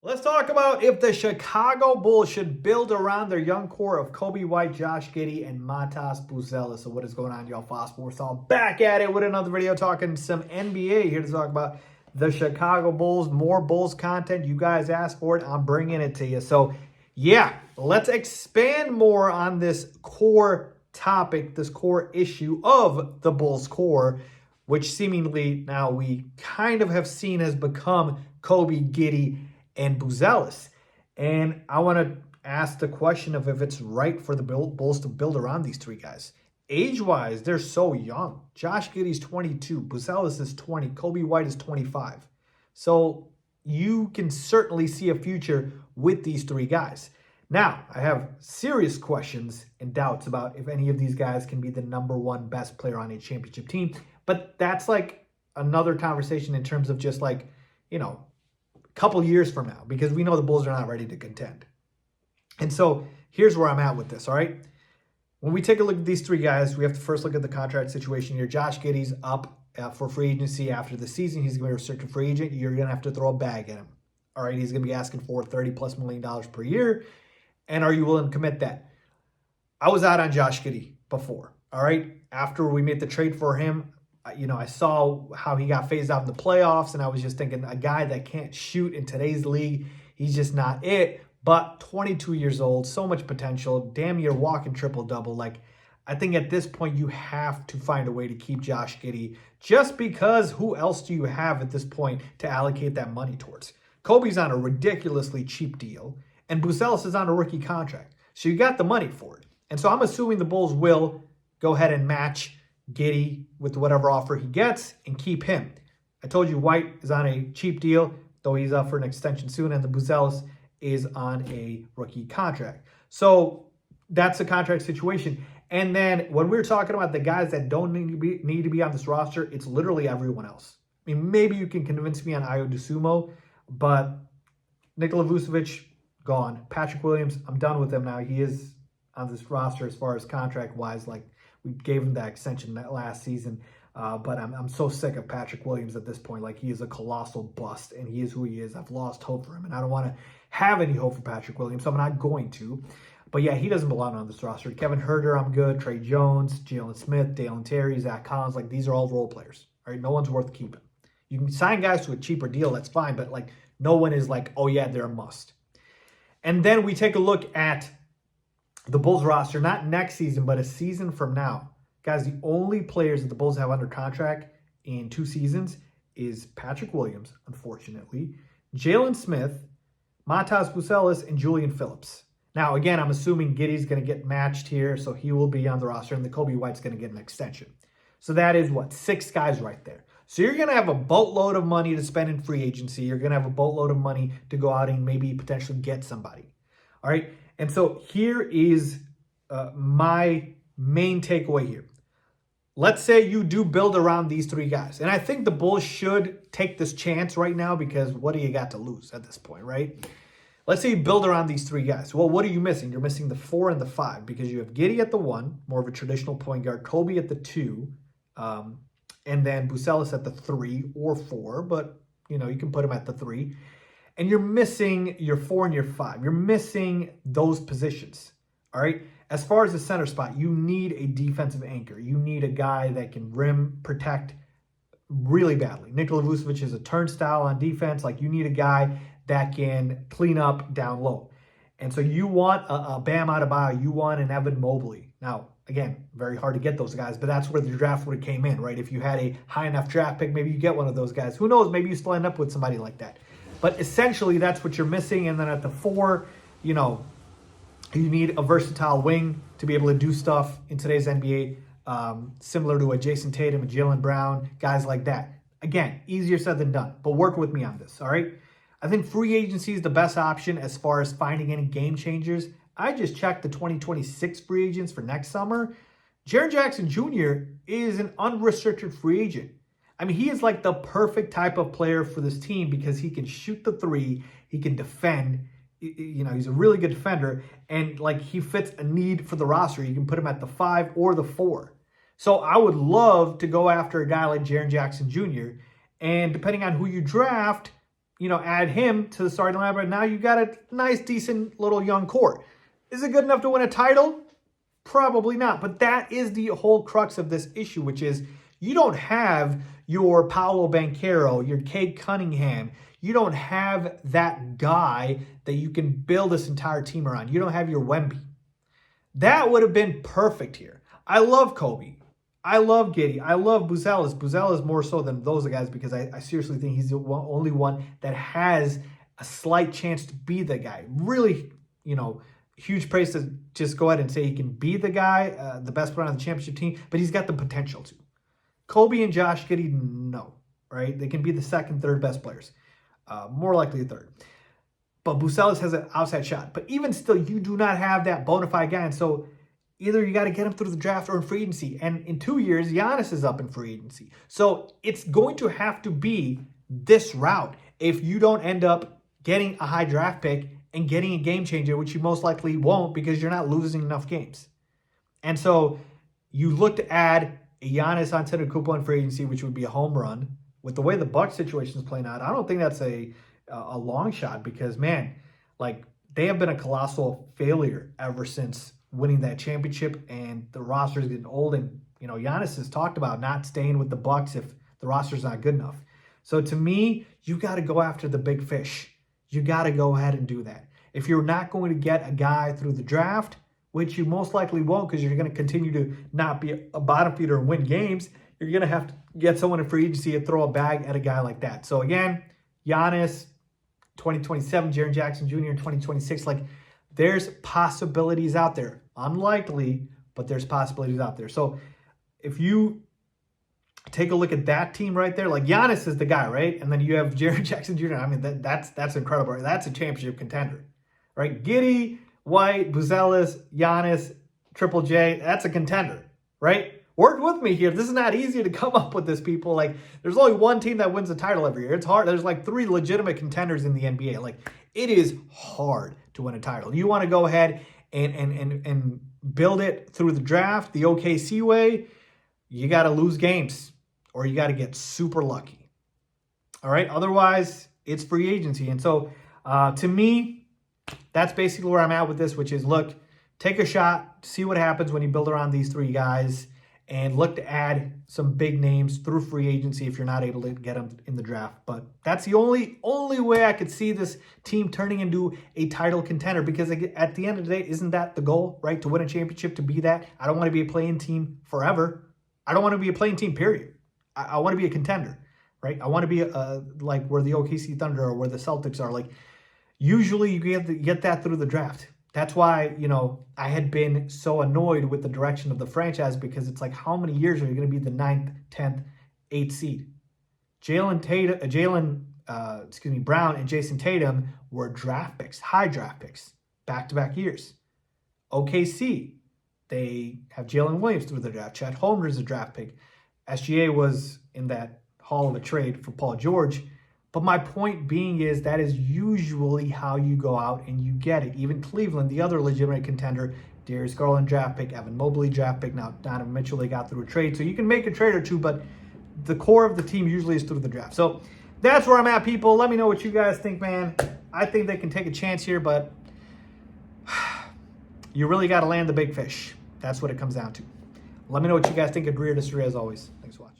Let's talk about if the Chicago Bulls should build around their young core of Coby White, Josh Giddey, and Matas Buzelis. So what is going on, y'all? Fox Sports all back at it with another video talking some NBA. Here to talk about the Chicago Bulls. More Bulls content. You guys asked for it. I'm bringing it to you. So yeah, let's expand more on this core topic, this core issue of the Bulls core, which seemingly now we kind of have seen has become Coby, Giddey, and Buzelis. And I want to ask the question of if it's right for the Bulls to build around these three guys. Age-wise, they're so young. Josh Giddey's 22, Buzelis is 20, Coby White is 25. So you can certainly see a future with these three guys. Now, I have serious questions and doubts about if any of these guys can be the number one best player on a championship team. But that's like another conversation in terms of just like, couple years from now, because we know the Bulls are not ready to contend. And so here's where I'm at with this, all right? When we take a look at these three guys, we have to first look at the contract situation here. Josh Giddey's up for free agency after the season. He's going to be a restricted free agent. You're going to have to throw a bag at him, all right? He's going to be asking for $30+ million per year. And are you willing to commit that? I was out on Josh Giddey before, all right? After we made the trade for him, I saw how he got phased out in the playoffs, and I was just thinking a guy that can't shoot in today's league, he's just not it. But 22 years old, so much potential, damn near walking triple-double. Like, I think at this point you have to find a way to keep Josh Giddey, just because who else do you have at this point to allocate that money towards? Coby's on a ridiculously cheap deal, and Buzelis is on a rookie contract. So you got the money for it. And so I'm assuming the Bulls will go ahead and match Giddey with whatever offer he gets and keep him. I told you White is on a cheap deal, though he's up for an extension soon, and the Buzelis is on a rookie contract. So that's the contract situation. And then when we're talking about the guys that don't need to be on this roster, it's literally everyone else. I mean, maybe you can convince me on Ayo Dosunmu, but Nikola Vucevic, gone. Patrick Williams, I'm done with him now. He is on this roster as far as contract-wise. Like, we gave him that extension that last season, but I'm so sick of Patrick Williams at this point. Like, he is a colossal bust, and he is who he is. I've lost hope for him, and I don't want to have any hope for Patrick Williams, so I'm not going to. But yeah, he doesn't belong on this roster. Kevin Huerter, I'm good. Trey Jones, Jalen Smith, Dalen Terry, Zach Collins, like, these are all role players. All right, no one's worth keeping. You can sign guys to a cheaper deal, that's fine, but like, no one is like, oh yeah, they're a must. And then we take a look at the Bulls roster, not next season, but a season from now. Guys, the only players that the Bulls have under contract in 2 seasons is Patrick Williams, unfortunately, Jalen Smith, Matas Buzelis, and Julian Phillips. Now, again, I'm assuming Giddey's going to get matched here, so he will be on the roster, and the Coby White's going to get an extension. So that is, 6 guys right there. So you're going to have a boatload of money to spend in free agency. You're going to have a boatload of money to go out and maybe potentially get somebody. All right? And so here is my main takeaway here. Let's say you do build around these 3 guys. And I think the Bulls should take this chance right now, because what do you got to lose at this point, right? Let's say you build around these 3 guys. Well, what are you missing? You're missing the 4 and the 5, because you have Giddey at the 1, more of a traditional point guard, Coby at the 2, and then Buzelis at the 3 or 4, but you can put him at the 3. And you're missing your 4 and your 5. You're missing those positions, all right? As far as the center spot, you need a defensive anchor. You need a guy that can rim protect really badly. Nikola Vucevic is a turnstile on defense. Like, you need a guy that can clean up down low. And so you want a Bam Adebayo. You want an Evan Mobley. Now, again, very hard to get those guys, but that's where the draft would have came in, right? If you had a high enough draft pick, maybe you get one of those guys. Who knows? Maybe you still end up with somebody like that. But essentially, that's what you're missing. And then at the 4, you need a versatile wing to be able to do stuff in today's NBA, similar to a Jason Tatum, a Jaylen Brown, guys like that. Again, easier said than done, but work with me on this, all right? I think free agency is the best option as far as finding any game changers. I just checked the 2026 free agents for next summer. Jaren Jackson Jr. is an unrestricted free agent. I mean, he is like the perfect type of player for this team, because he can shoot the 3, he can defend. He's a really good defender, and like, he fits a need for the roster. You can put him at the 5 or the 4. So I would love to go after a guy like Jaren Jackson Jr. And depending on who you draft, add him to the starting lineup. But now you got a nice, decent little young core. Is it good enough to win a title? Probably not. But that is the whole crux of this issue, which is you don't have your Paolo Banchero, your Cade Cunningham. You don't have that guy that you can build this entire team around. You don't have your Wemby. That would have been perfect here. I love Coby. I love Giddey. I love Buzelis. Buzelis more so than those guys because I seriously think he's the only one that has a slight chance to be the guy. Really, huge praise to just go ahead and say he can be the guy, the best player on the championship team, but he's got the potential to. Coby and Josh Giddey, no, right? They can be the second, third best players. More likely a third. But Buzelis has an outside shot. But even still, you do not have that bona fide guy. And so either you got to get him through the draft or in free agency. And in 2 years, Giannis is up in free agency. So it's going to have to be this route if you don't end up getting a high draft pick and getting a game changer, which you most likely won't because you're not losing enough games. And so you look to add a Giannis Antetokounmpo in free agency, which would be a home run. With the way the Bucks situation is playing out, I don't think that's a long shot because, man, they have been a colossal failure ever since winning that championship, and the roster is getting old. And, Giannis has talked about not staying with the Bucks if the roster's not good enough. So to me, you got to go after the big fish. You got to go ahead and do that. If you're not going to get a guy through the draft, which you most likely won't because you're going to continue to not be a bottom feeder and win games, you're going to have to get someone in free agency and throw a bag at a guy like that. So again, Giannis, 2027, Jaren Jackson Jr. in 2026, there's possibilities out there. Unlikely, but there's possibilities out there. So if you take a look at that team right there, Giannis is the guy, right? And then you have Jaren Jackson Jr. I mean, that's incredible. That's a championship contender, right? Giddey, White, Buzelis, Giannis, Triple J, that's a contender, right? Work with me here. This is not easy to come up with this, people. There's only one team that wins a title every year. It's hard. There's 3 legitimate contenders in the NBA. It is hard to win a title. You want to go ahead and build it through the draft, the OKC way, you got to lose games or you got to get super lucky. All right? Otherwise, it's free agency. And so, to me, that's basically where I'm at with this, which is, look, take a shot, see what happens when you build around these 3 guys, and look to add some big names through free agency if you're not able to get them in the draft. But that's the only way I could see this team turning into a title contender, because at the end of the day, isn't that the goal, right? To win a championship, to be that. I don't want to be a playing team forever. I don't want to be a playing team, period. I want to be a contender, right? I want to be where the OKC Thunder or where the Celtics are. Usually you get that through the draft. That's why, I had been so annoyed with the direction of the franchise, because it's how many years are you going to be the 9th, 10th, 8th seed? Brown and Jason Tatum were draft picks, high draft picks, back-to-back years. OKC, they have Jalen Williams through the draft. Chet Holmgren's a draft pick. SGA was in that haul of a trade for Paul George. But my point being is that is usually how you go out and you get it. Even Cleveland, the other legitimate contender, Darius Garland draft pick, Evan Mobley draft pick. Now Donovan Mitchell, they got through a trade. So you can make a trade or two, but the core of the team usually is through the draft. So that's where I'm at, people. Let me know what you guys think, man. I think they can take a chance here, but you really got to land the big fish. That's what it comes down to. Let me know what you guys think. Agree or disagree, as always. Thanks for watching.